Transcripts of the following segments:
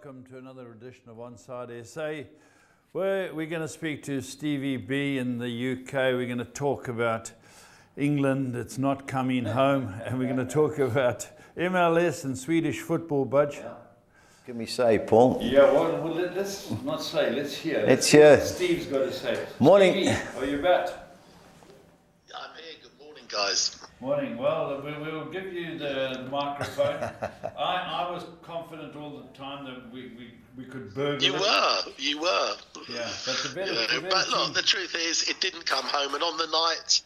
welcome to another edition of Onside SA, where we're going to speak to Stevie B in the UK. We're going to talk about England, it's not coming home, and we're going to talk about MLS and Swedish football, Budge. Yeah. Can we say, Paul? Yeah, well let's not say, let's hear. Let's hear. Steve's got to say. Morning. Stevie, are you back? I'm here. Good morning, guys. Morning. Well, we'll give you the microphone. I was confident all the time that we could burgle You were. Yeah, but the better, but look, the truth is, it didn't come home, and on the night,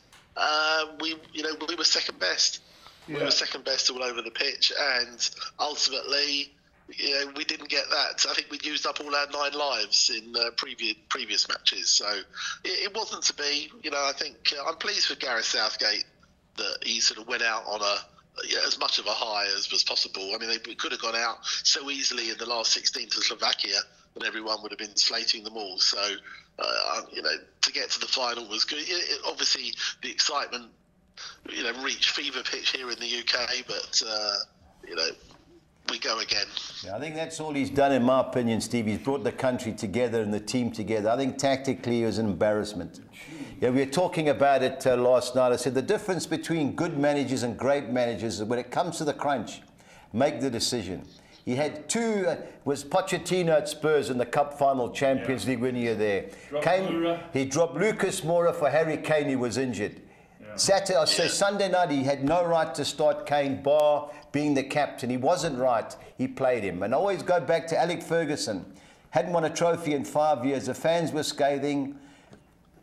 we were second best. Yeah. We were second best all over the pitch, and ultimately, we didn't get that. I think we'd used up all our 9 lives in previous matches, so it wasn't to be. I think I'm pleased for Gareth Southgate that he sort of went out on as much of a high as was possible. I mean, they could have gone out so easily in the last 16 to Slovakia, and everyone would have been slating them all. So, to get to the final was good. Obviously, the excitement, reached fever pitch here in the UK, but we go again. Yeah, I think that's all he's done, in my opinion, Steve. He's brought the country together and the team together. I think tactically it was an embarrassment. Yeah, we were talking about it last night. I said the difference between good managers and great managers is when it comes to the crunch, make the decision. He had 2, was Pochettino at Spurs in the Cup Final Champions League when you were there. He dropped Lucas Moura for Harry Kane, who was injured. Yeah. Sunday night, he had no right to start Kane, bar being the captain. He wasn't right. He played him. And I always go back to Alex Ferguson. Hadn't won a trophy in 5 years. The fans were scathing.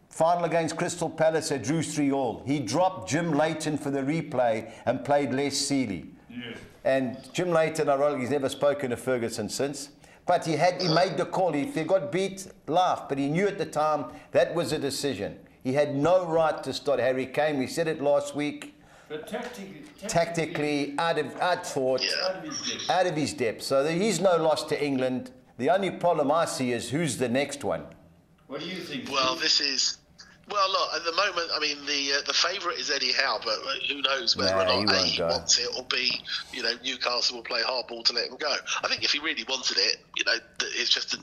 Final against Crystal Palace, they drew 3-3. He dropped Jim Leighton for the replay and played Les Seeley. Yeah. And Jim Leighton, ironically, he's never spoken to Ferguson since. But he made the call. If he got beat, laughed. But he knew at the time that was a decision. He had no right to start Harry Kane. We said it last week. But tactically out of his depth. So he's no loss to England. The only problem I see is who's the next one. What do you think? Well, Well, look, at the moment, I mean, the favourite is Eddie Howe, but who knows whether or not A, he wants it, or B, Newcastle will play hardball to let him go. I think if he really wanted it, it's just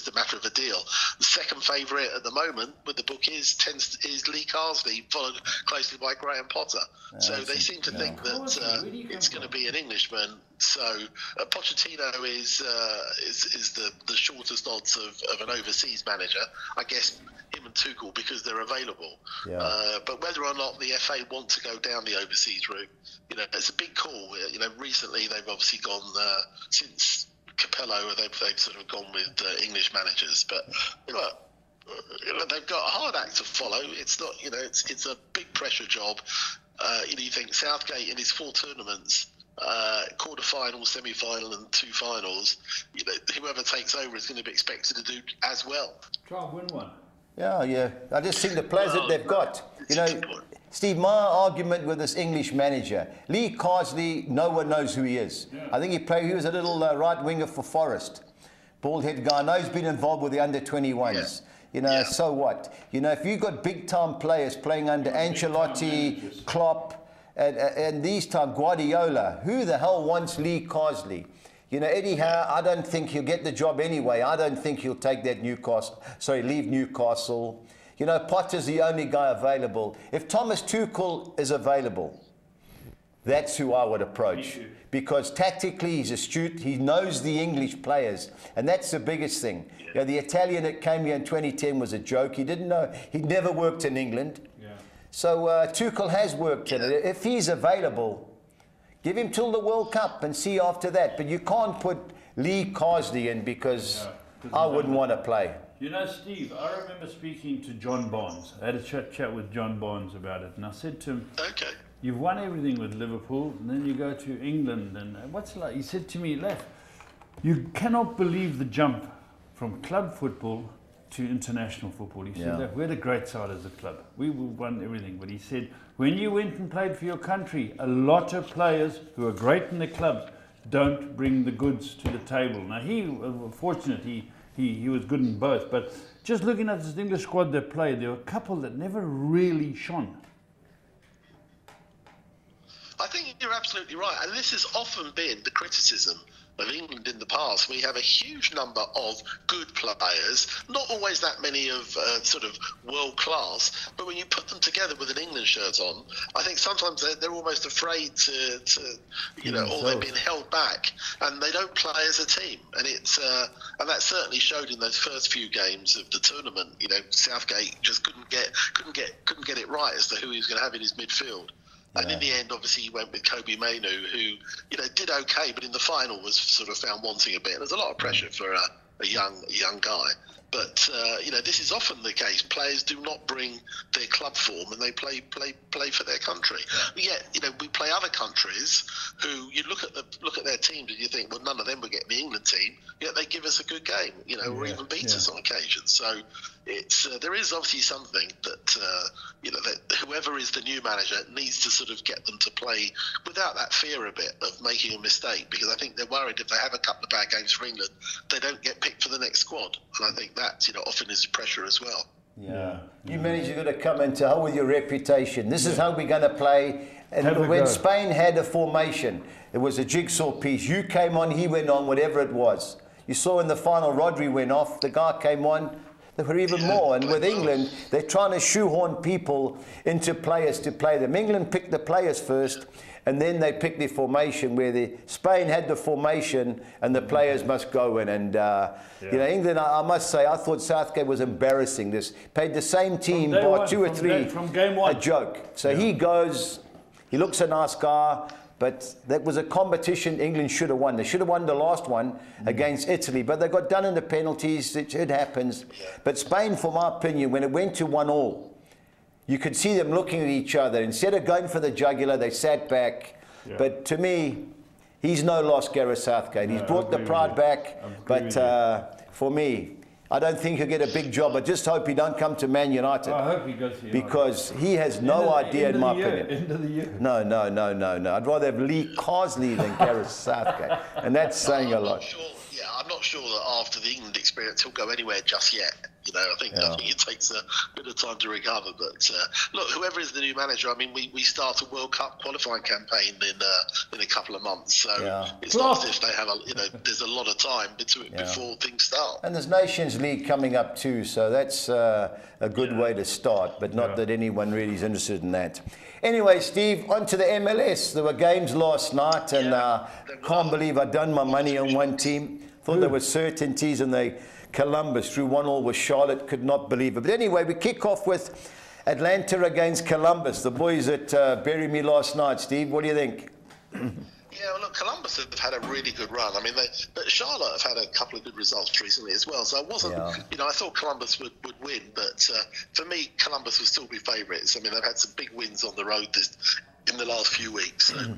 a matter of a deal. The second favourite at the moment with the book is Lee Carsley, followed closely by Graham Potter. So they seem to think that it's going to be an Englishman. So Pochettino is the shortest odds of an overseas manager. I guess him and Tuchel because they're available. Yeah. But whether or not the FA want to go down the overseas route, it's a big call. Recently they've obviously gone since Capello, they've sort of gone with English managers. But they've got a hard act to follow. It's not, it's a big pressure job. You think Southgate in his 4 tournaments. Quarter-final, semi-final and 2 finals, whoever takes over is going to be expected to do as well. Try and win one. Yeah. I just think the players that they've got. Steve, my argument with this English manager, Lee Carsley, no one knows who he is. Yeah. I think he was a little right winger for Forest. Bald-headed guy. I know he's been involved with the under-21s. Yeah. So what? If you've got big-time players playing under Ancelotti, Klopp, and these time, Guardiola, who the hell wants Lee Carsley? Eddie Howe, I don't think he'll get the job anyway. I don't think he'll take that leave Newcastle. Potter's the only guy available. If Thomas Tuchel is available, that's who I would approach. Because tactically he's astute, he knows the English players, and that's the biggest thing. Yeah. The Italian that came here in 2010 was a joke. He didn't know, he'd never worked in England. So Tuchel has worked in it. If he's available, give him till the World Cup and see after that. But you can't put Lee Carsley in because I wouldn't want to play. Steve, I remember speaking to John Barnes. I had a chat with John Barnes about it. And I said to him, you've won everything with Liverpool, and then you go to England. And what's it like? He said to me, Lef, you cannot believe the jump from club football to international football. He said that we had a great side as a club. We won everything. But he said, when you went and played for your country, a lot of players who are great in the clubs don't bring the goods to the table. Now, he was fortunate. He was good in both. But just looking at this English squad that played, there were a couple that never really shone. I think you're absolutely right. And this has often been the criticism of England in the past, we have a huge number of good players, not always that many of sort of world class, but when you put them together with an England shirt on, I think sometimes they're almost afraid to or they're being held back, and they don't play as a team. And it's and that certainly showed in those first few games of the tournament. Southgate just couldn't get it right as to who he was going to have in his midfield. And in the end, obviously, he went with Kobe Mainu, who, did okay, but in the final was sort of found wanting a bit. There's a lot of pressure for a young guy. But, this is often the case. Players do not bring their club form, and they play for their country. Yeah. But yet, we play other countries who you look at their teams and you think, well, none of them would get the England team. Yet they give us a good game, or even beat us on occasion. So it's there is obviously something that that whoever is the new manager needs to sort of get them to play without that fear a bit of making a mistake, because I think they're worried if they have a couple of bad games for England, they don't get picked for the next squad, and I think that often is pressure as well. Yeah. You managers got to come into hell with your reputation. This is how we're going to play. And when Spain had a formation, it was a jigsaw piece. You came on, he went on, whatever it was. You saw in the final, Rodri went off, the guy came on. There were even more. And with England, they're trying to shoehorn people into players to play them. England picked the players first, and then they picked the formation, where Spain had the formation and the players must go in. And, England, I must say, I thought Southgate was embarrassing. This paid the same team by 2 or 3. From game one. A joke. So he goes, he looks a nice guy. But that was a competition England should have won. They should have won the last one against Italy, but they got done in the penalties. It happens. But Spain, for my opinion, when it went to 1-1, you could see them looking at each other. Instead of going for the jugular, they sat back. Yeah. But to me, he's no loss, Gareth Southgate. He's brought the pride back. But for me, I don't think he'll get a big job. I just hope he don't come to Man United. I hope he goes to United. Because he has no idea, in my opinion. End of the year. No. I'd rather have Lee Carsley than Gareth Southgate. And that's saying a lot. I'm not sure that after the England experience he'll go anywhere just yet. I think it takes a bit of time to recover. But look, whoever is the new manager, I mean, we start a World Cup qualifying campaign in a couple of months. So it's not as if they have there's a lot of time before things start. And there's Nations League coming up too, so that's a good way to start. But not that anyone really is interested in that. Anyway, Steve, on to the MLS. There were games last night, and can't believe I'd done my money on one team. Thought there were certainties, and they Columbus drew 1-1 with Charlotte. Could not believe it. But anyway, we kick off with Atlanta against Columbus. The boys that buried me last night. Steve, what do you think? Yeah, well, look, Columbus have had a really good run. I mean, but Charlotte have had a couple of good results recently as well. So I wasn't, I thought Columbus would win, but for me, Columbus will still be favourites. I mean, they've had some big wins on the road in the last few weeks. So.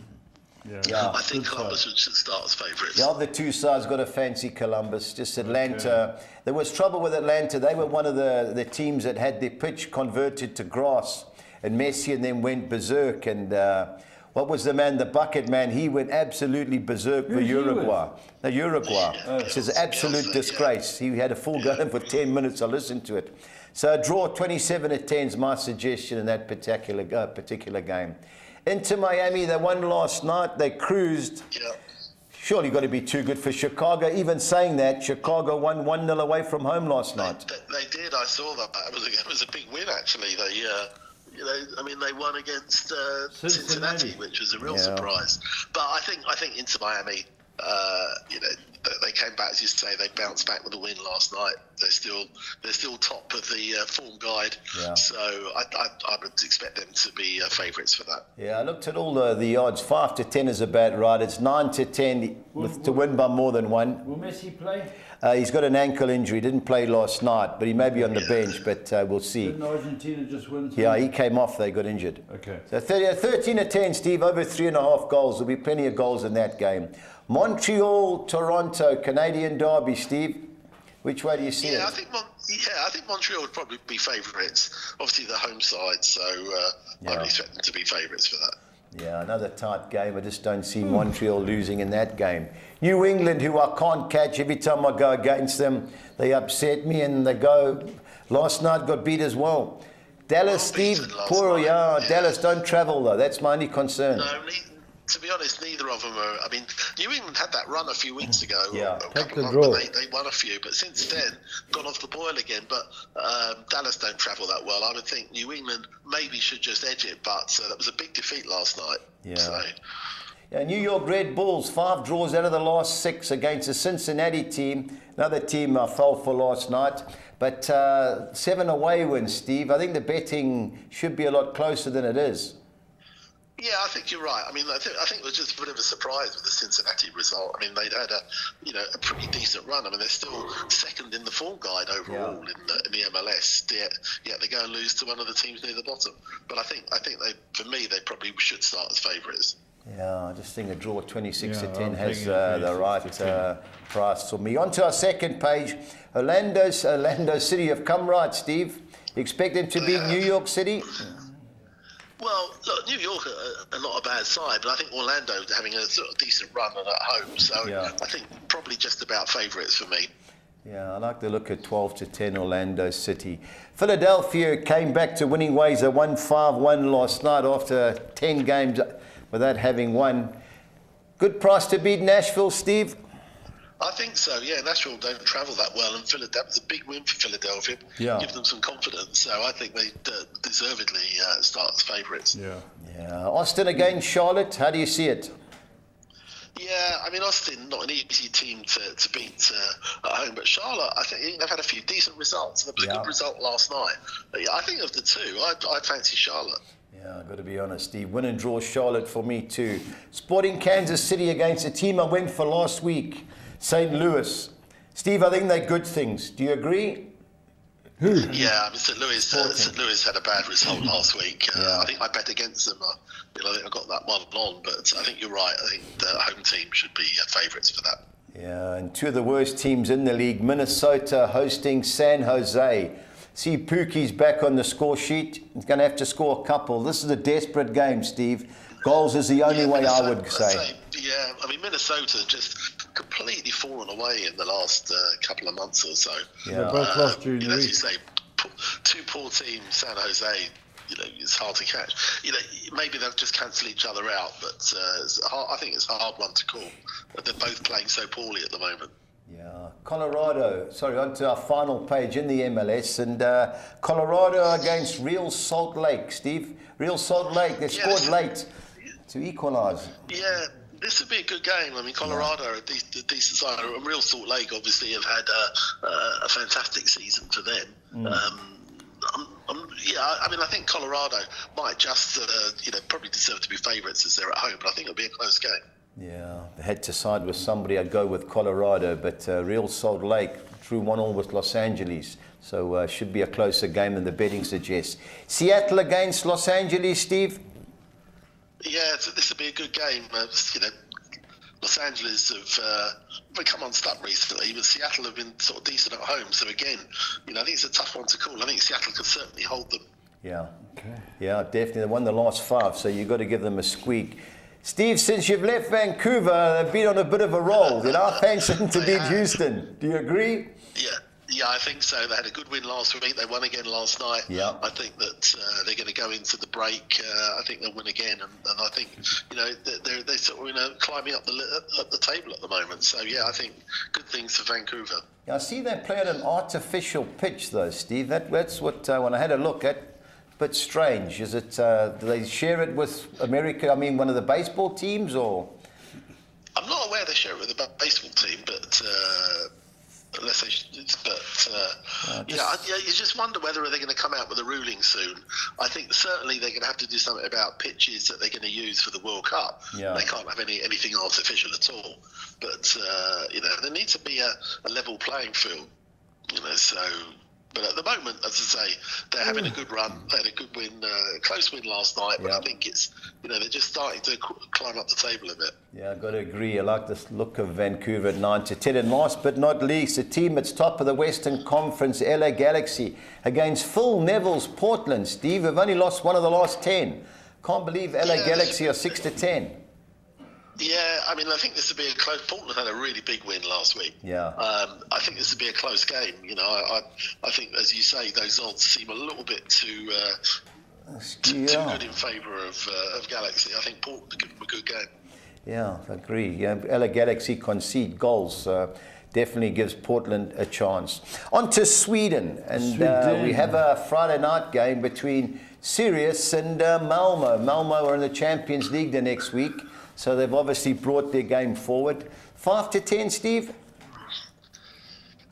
I think Columbus should start as favourites. The other two sides got to fancy Columbus. Just Atlanta. Okay. There was trouble with Atlanta. They were one of the teams that had their pitch converted to grass. And Messi and them went berserk. And what was the man, the bucket man? He went absolutely berserk for Uruguay. No, Uruguay. It's an absolute disgrace. He had a full game for 10 minutes. I listened to it. So a draw 27-10 is my suggestion in that particular game. Into Miami, they won last night. They cruised. Surely got to be too good for Chicago. Even saying that, Chicago won 1-0 away from home last night. They did. I saw that. It was a big win, actually. They won against Cincinnati, which was a real surprise. But I think Inter Miami, they came back, as you say, they bounced back with a win last night. They're still top of the form guide. So I would expect them to be favourites for that. I looked at all the odds. 5-10 is about right. It's 9-10 to win by more than one. Will Messi play? He's got an ankle injury. Didn't play last night, but he may be on the bench. But we'll see. Didn't Argentina just win? He came off. They got injured. Okay. So 13-10, Steve. Over 3.5 goals. There'll be plenty of goals in that game. Montreal, Toronto, Canadian derby, Steve. Which way do you see it? I think Montreal would probably be favourites. Obviously, the home side, so I would expect them to be favourites for that. Yeah, another tight game. I just don't see Montreal losing in that game. New England, who I can't catch. Every time I go against them, they upset me, and they go. Last night got beat as well. Dallas, Steve, Dallas don't travel though. That's my only concern. to be honest, neither of them are. I mean, New England had that run a few weeks ago. Yeah, a couple of months, they won a few, but since then gone off the boil again. But Dallas don't travel that well. I would think New England maybe should just edge it, but that was a big defeat last night. Yeah. So. Yeah, New York Red Bulls, 5 draws out of the last 6 against the Cincinnati team. Another team fell for last night. But 7 away wins, Steve. I think the betting should be a lot closer than it is. Yeah, I think you're right. I mean, I think it was just a bit of a surprise with the Cincinnati result. I mean, they'd had a pretty decent run. I mean, they're still second in the form guide overall in the MLS. Yet they go and lose to one of the teams near the bottom. But I think they probably should start as favourites. Yeah, I just think a draw 26 to 10 has the right price for me. On to our second page. Orlando City have come right, Steve. You expect them to beat New York City? Well, look, New York are not a bad side, but I think Orlando having a sort of decent run at home. So I think probably just about favourites for me. Yeah, I like the look at 12 to 10 Orlando City. Philadelphia came back to winning ways. They won 5-1 last night after 10 games without having won. Good price to beat Nashville, Steve? I think so, yeah. Nashville don't travel that well, and that was a big win for Philadelphia. Yeah. Give them some confidence. So I think they deservedly start as favourites. Yeah. Austin against Charlotte. How do you see it? Yeah, I mean, Austin, not an easy team to beat at home, but Charlotte, I think they've had a few decent results. There was a good result last night. But yeah, I think of the two, I'd fancy Charlotte. Yeah, I've got to be honest, Steve. Win and draw Charlotte for me too. Sporting Kansas City against a team I went for last week, St. Louis. Steve, I think they're good things. Do you agree? Yeah, I mean, St. Louis had a bad result last week. I think I bet against them. I think I got that one on, but I think you're right. I think the home team should be favourites for that. Yeah, and two of the worst teams in the league, Minnesota hosting San Jose. See, Pookie's back on the score sheet. He's going to have to score a couple. This is a desperate game, Steve. Goals is the only way I would say. Yeah, I mean, Minnesota just completely fallen away in the last couple of months or so. Yeah, both lost during the week. As you say, two poor teams, San Jose, it's hard to catch. Maybe they'll just cancel each other out, but I think it's a hard one to call. They're both playing so poorly at the moment. Yeah, Colorado. Sorry, on to our final page in the MLS, and Colorado against Real Salt Lake. Steve, Real Salt Lake. They scored late to equalise. Yeah. This would be a good game. I mean, Colorado are a decent side. And Real Salt Lake obviously have had a fantastic season for them. I mean, I think Colorado might just, probably deserve to be favourites as they're at home, but I think it'll be a close game. Yeah, they had to side with somebody. I'd go with Colorado, but Real Salt Lake drew 1-1 with Los Angeles. So should be a closer game than the betting suggests. Seattle against Los Angeles, Steve? Yeah, this will be a good game. Los Angeles have come unstuck recently, but Seattle have been sort of decent at home. So again, I think it's a tough one to call. I think Seattle can certainly hold them. Yeah. Okay. Yeah, definitely. They won the last 5, so you've got to give them a squeak. Steve, since you've left Vancouver, they've been on a bit of a roll. Thanks to beat Houston. Do you agree? Yeah, I think so. They had a good win last week. They won again last night. Yeah. I think that they're going to go into the break. I think they'll win again, and I think they're sort of climbing up the table at the moment. So yeah, I think good things for Vancouver. Yeah, I see they play on an artificial pitch though, Steve. That's what when I had a look at. Bit strange. Is it? Do they share it with America? I mean, one of the baseball teams, or? I'm not aware they share it with the baseball team, but. Unless they, you just wonder whether they're going to come out with a ruling soon. I think certainly they're going to have to do something about pitches that they're going to use for the World Cup. Yeah. They can't have anything artificial at all. But there needs to be a level playing field. So. But at the moment, as I say, they're having a good run. They had a good win, close win last night. But I think it's, they're just starting to climb up the table a bit. Yeah, I've got to agree. I like this look of Vancouver at 9 to 10. And last but not least, a team that's top of the Western Conference, LA Galaxy, against Phil Neville's Portland. Steve, have only lost one of the last 10. Can't believe LA Galaxy are 6 to 10. Yeah, I mean, I think this would be a close. Portland had a really big win last week. Yeah. I think this would be a close game. I think, as you say, those odds seem a little bit too Too good in favour of Galaxy. I think Port will give them a good game. Yeah, I agree. LA Galaxy concede goals. Definitely gives Portland a chance. On to Sweden. And we have a Friday night game between Sirius and Malmo. Malmo are in the Champions League the next week. So they've obviously brought their game forward. 5-10, Steve?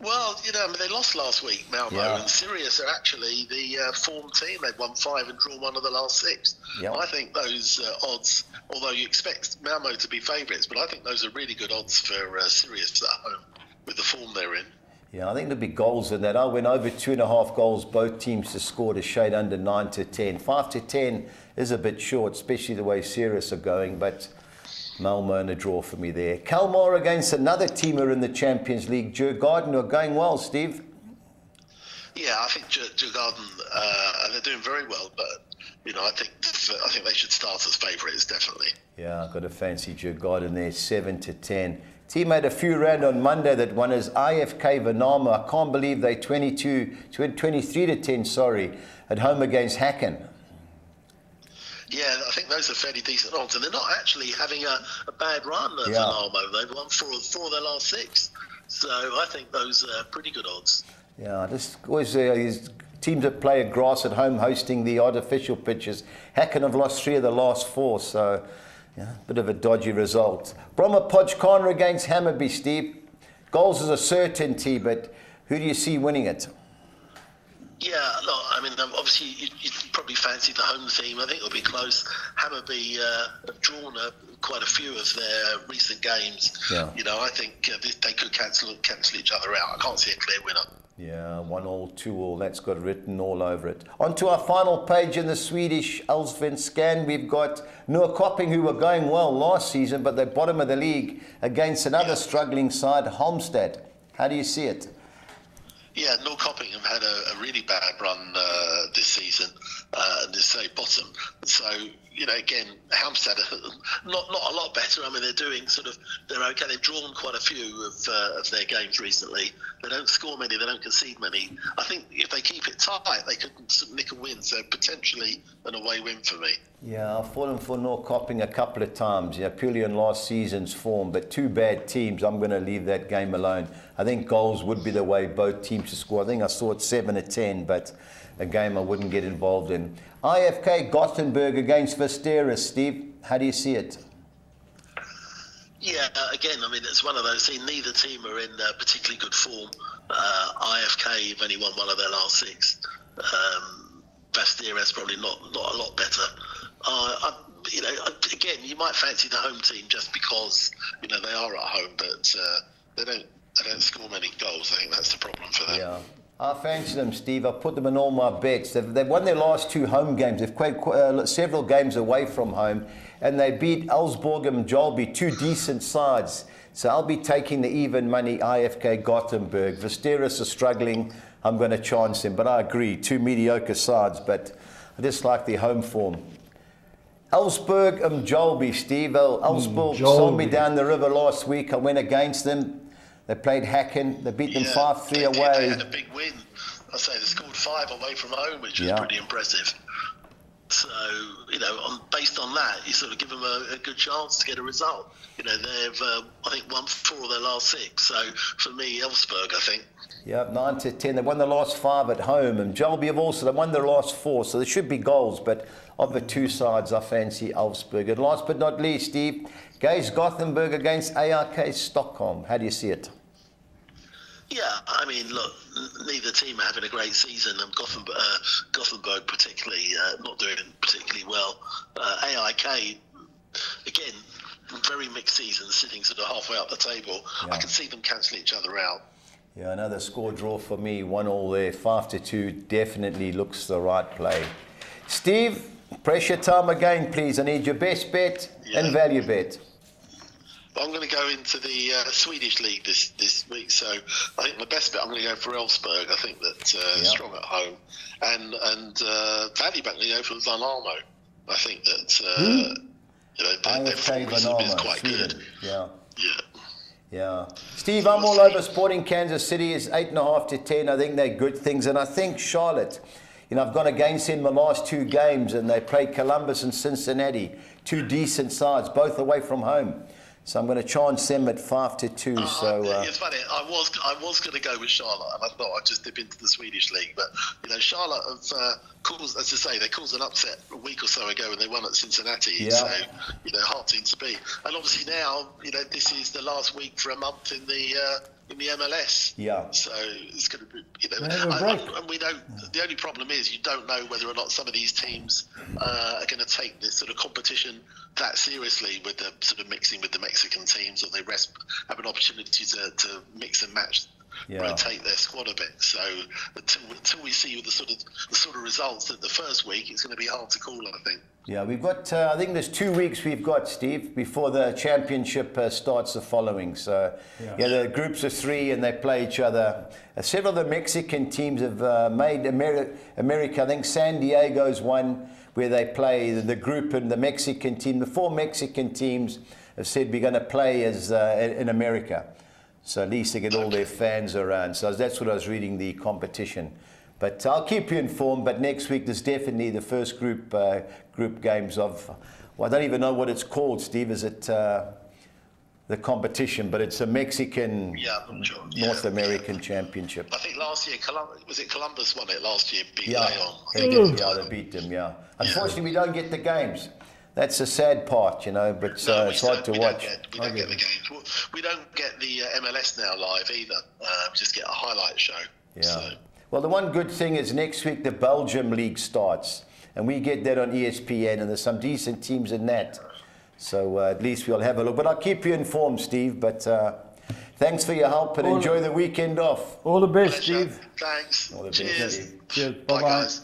Well, they lost last week, Malmo, and Sirius are actually the form team. They've won 5 and drawn 1 of the last 6. Yep. I think those odds, although you expect Malmo to be favourites, but I think those are really good odds for Sirius at home with the form they're in. Yeah, I think there'll be goals in that. I went over 2.5 goals, both teams to score a shade under 9-10. 5-10 is a bit short, especially the way Sirius are going, but Malmo in a draw for me there. Kalmar against another teamer in the Champions League, Djurgården, are going well, Steve. Yeah, I think Djurgården, they're doing very well, but I think they should start as favourites, definitely. Yeah, I've got a fancy Djurgården there, 7-10. Team made a few rand on Monday that won as IFK Vanama. I can't believe they 23-10, at home against Häcken. Yeah, I think those are fairly decent odds, and they're not actually having a bad run at Vanamo. They've won 4 of their last 6, so I think those are pretty good odds. Yeah, just always these teams that play at grass at home hosting the artificial pitches. Häcken have lost 3 of the last 4, so bit of a dodgy result. Bromma Podgkana against Hammarby, Steve. Goals is a certainty, but who do you see winning it? Yeah, look, obviously you probably fancy the home team. I think it'll be close. Hammarby have drawn quite a few of their recent games. Yeah. I think they could cancel each other out. I can't see a clear winner. Yeah, 1-1, 2-2, that's got written all over it. On to our final page in the Swedish Allsvenskan. We've got Norrköping, who were going well last season, but they're bottom of the league against another struggling side, Halmstad. How do you see it? Yeah, Norrköping have had a really bad run this season, and they're say bottom. So, again, Halmstad are not a lot better. They're doing they're okay. They've drawn quite a few of their games recently. They don't score many, they don't concede many. I think if they keep it tight, they could nick a win, so potentially an away win for me. Yeah, I've fallen for Norrköping a couple of times, purely on last season's form, but 2 bad teams. I'm going to leave that game alone. I think goals would be the way both teams to score. I think I saw it 7-10, but a game I wouldn't get involved in. IFK Gothenburg against Västerås, Steve. How do you see it? Yeah, again, it's one of those things. Neither team are in particularly good form. IFK have only won 1 of their last 6. Västerås probably not a lot better. Again, you might fancy the home team just because they are at home, but they don't score many goals. I think that's the problem for them. Yeah. I fancy them, Steve. I put them in all my bets. They've won their last 2 home games. They've played several games away from home, and they beat Elfsborg and Mjölby, 2 decent sides. So I'll be taking the even money IFK Gothenburg. Västerås are struggling. I'm going to chance them, but I agree, 2 mediocre sides, but I just like the home form. Elfsborg and Mjölby, Steve. Elfsborg sold me down the river last week. I went against them. They played Häcken. They beat them 5-3 away. They had a big win. I say they scored 5 away from home, which is pretty impressive. So, based on that, you give them a good chance to get a result. They've, I think, won 4 of their last 6. So, for me, Elfsborg, I think. Yeah, 9-10. They won the last 5 at home, and Mjölby have also won their last 4, so there should be goals. But of the 2 sides, I fancy Elfsborg. And last but not least, Steve, Gaze Gothenburg against ARK Stockholm. How do you see it? Yeah, look, neither team are having a great season, and Gothenburg particularly not doing particularly well. AIK, again, very mixed season, sitting halfway up the table. Yeah. I can see them cancel each other out. Yeah, another score draw for me, 1-1 there, 5-2, definitely looks the right play. Steve, pressure time again, please. I need your best bet and value bet. I'm going to go into the Swedish league this week, so I think my best bet, I'm going to go for Elfsborg. I think that strong at home, and value bet, I'm going to go for Van Almo. I think that their form is quite good. Yeah. Steve, I'm all over Sporting Kansas City. It's 8.5 to 10. I think they're good things, and I think Charlotte, You know, I've gone against them the last 2 games, and they played Columbus and Cincinnati, 2 decent sides, both away from home. So I'm going to chance them at 5-2. It's funny. I was going to go with Charlotte, and I thought I'd just dip into the Swedish league. But Charlotte have caused, as I say, they caused an upset a week or so ago when they won at Cincinnati. Yeah. So hard team to beat. And obviously now, this is the last week for a month in the MLS. Yeah. So it's going to be, and we don't. The only problem is you don't know whether or not some of these teams are going to take this sort of competition that seriously with the sort of mixing with the Mexican teams, or they have an opportunity to mix and match, rotate their squad a bit. So until we see the sort of results at the first week, it's going to be hard to call, I think. Yeah, we've got, I think there's 2 weeks we've got, Steve, before the championship starts the following. So, the groups of 3 and they play each other. Several of the Mexican teams have made America, I think San Diego's one where they play the group, and the Mexican team, the 4 Mexican teams have said we're going to play as in America. So at least they get all their fans around. So that's what I was reading, the competition. But I'll keep you informed. But next week there's definitely the first group games of, well, I don't even know what it's called, Steve. Is it the competition? But it's a Mexican North American championship. I think last year, Columbus won it last year, beat Leon. They beat them, Unfortunately, we don't get the games. That's the sad part, but it's hard to watch. We don't get the games. We don't get the MLS now live either. We just get a highlight show. Yeah. So. Well, the one good thing is next week the Belgium League starts, and we get that on ESPN, and there's some decent teams in that. So at least we'll have a look. But I'll keep you informed, Steve. But thanks for your help, and enjoy the weekend off. All the best, Steve. Thanks. All the Cheers. best, Steve. Cheers. Bye, Bye-bye. guys.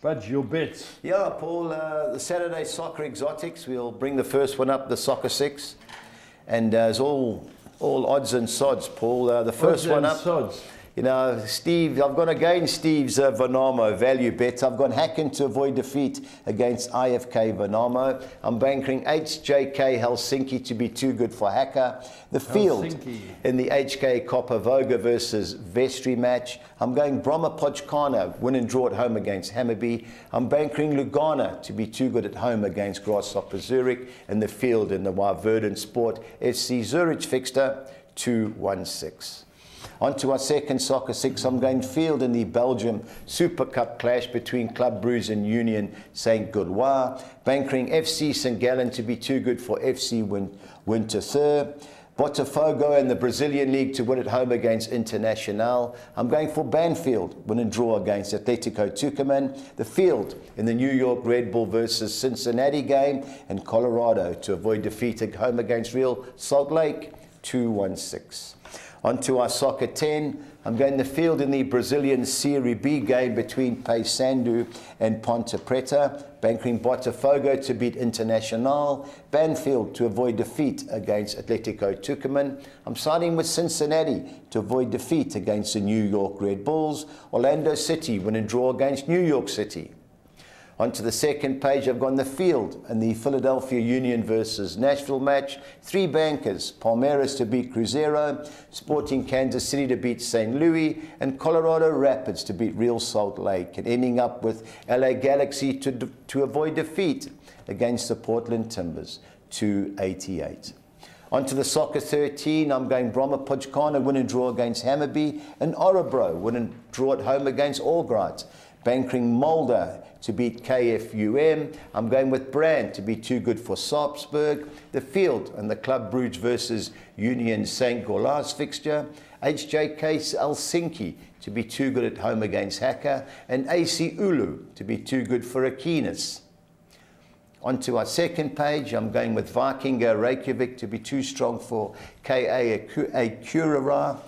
But your bets. Yeah, Paul, the Saturday Soccer Exotics, we'll bring the first one up, the Soccer 6. And it's all odds and sods, Paul. The first Odds one and up. sods. Steve, I've gone against Steve's Vanamo value bets. I've gone Hacken to avoid defeat against IFK Vanamo. I'm bankering HJK Helsinki to be too good for Hacker. The field in the HK Kopavoga versus Vestry match. I'm going Bromma Pochkana, win and draw at home against Hammarby. I'm bankering Lugana to be too good at home against Grasshopper Zurich. In the field in the Verdant Sport FC Zurich fixture, 2-1-6. On to our second Soccer 6. I'm going field in the Belgium Super Cup clash between Club Brugge and Union Saint-Gilloise. Bankering FC St. Gallen to be too good for FC Winterthur. Botafogo and the Brazilian League to win at home against Internacional. I'm going for Banfield, win and draw against Atletico Tucumán. The field in the New York Red Bull versus Cincinnati game. And Colorado to avoid defeat at home against Real Salt Lake, 2-1-6. On to our Soccer 10. I'm going the field in the Brazilian Serie B game between Paysandu and Ponte Preta. Bankering Botafogo to beat Internacional. Banfield to avoid defeat against Atletico Tucumán. I'm siding with Cincinnati to avoid defeat against the New York Red Bulls. Orlando City win and draw against New York City. On to the second page, I've gone the field in the Philadelphia Union versus Nashville match. 3 bankers, Palmeiras to beat Cruzeiro, Sporting Kansas City to beat St. Louis, and Colorado Rapids to beat Real Salt Lake, and ending up with LA Galaxy to avoid defeat against the Portland Timbers, 288. On to the Soccer 13, I'm going Bromma Pochkana, win and draw against Hammarby, and Orebro, win and draw at home against Albright. Bankering Mulder to beat KFUM. I'm going with Brand to be too good for Sarpsborg. The field and the Club Brugge versus Union St. Gilloise fixture. HJK Helsinki to be too good at home against Hacker. And AC Ulu to be too good for Aquinas. On to our second page, I'm going with Viking Reykjavik to be too strong for KA Akureyrar.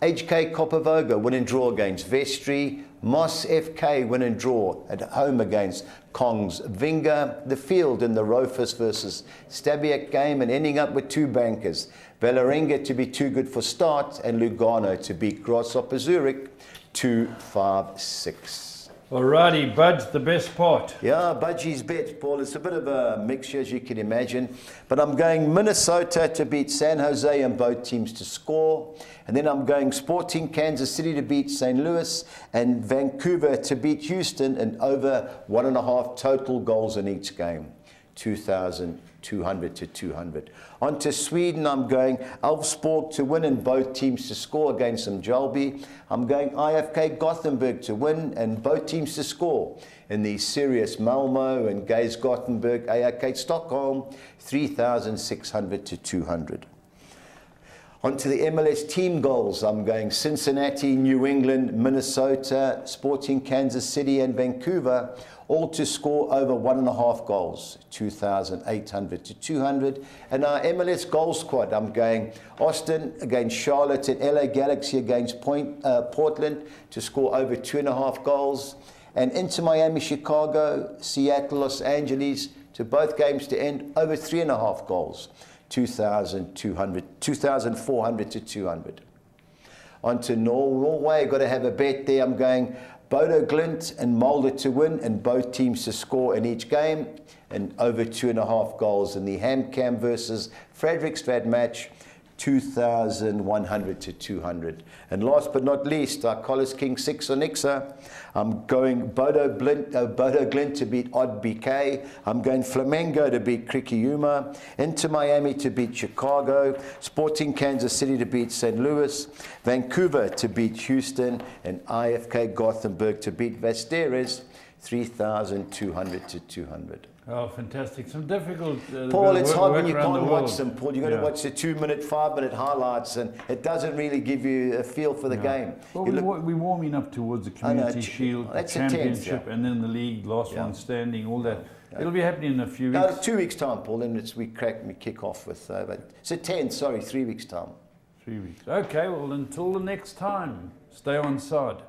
HK Kopavoga win and draw against Vestry. Moss FK win and draw at home against Kongs Vinga. The field in the Rofus versus Stabiak game, and ending up with 2 bankers. Vålerenga to be too good for Start, and Lugano to beat Grasshopper Zurich, 2-5-6. Alrighty, Budge, the best part. Yeah, Budgie's bet, Paul. It's a bit of a mixture, as you can imagine. But I'm going Minnesota to beat San Jose and both teams to score. And then I'm going Sporting Kansas City to beat St. Louis and Vancouver to beat Houston, and over 1.5 total goals in each game. 2,200 to 200. On to Sweden, I'm going Elfsborg to win and both teams to score against Mjölby. I'm going IFK Gothenburg to win and both teams to score in the Sirius Malmo and Gaze Gothenburg AIK Stockholm, 3,600 to 200. On to the MLS team goals. I'm going Cincinnati, New England, Minnesota, Sporting Kansas City and Vancouver, all to score over 1.5 goals, 2,800 to 200. And our MLS goal squad, I'm going Austin against Charlotte and LA Galaxy against Portland to score over 2.5 goals. And Inter Miami, Chicago, Seattle, Los Angeles, to both games to end over 3.5 goals, 2,400 to 200. On to Norway, got to have a bet there. I'm going Bodo Glimt and Molde to win and both teams to score in each game and over 2.5 goals in the HamKam versus Fredrikstad match, 2,100 to 200. And last but not least, our Collis King Six or Nixer. I'm going Bodo Glimt to beat Odd BK. I'm going Flamengo to beat Criciúma. Inter Miami to beat Chicago. Sporting Kansas City to beat St. Louis. Vancouver to beat Houston. And IFK Gothenburg to beat Västerås, 3,200 to 200. Oh, fantastic. Some difficult... Paul, it's hard when you can't watch them, Paul. You've got to watch the 2-minute, 5-minute highlights, and it doesn't really give you a feel for the game. Well, we're warming up towards the Community Shield, the Championship, and then the league, last one standing, all that. It'll be happening in a few weeks. No, 2 weeks' time, Paul, and we kick off with... so 10, sorry, 3 weeks' time. 3 weeks. Okay, well, until the next time, stay on side.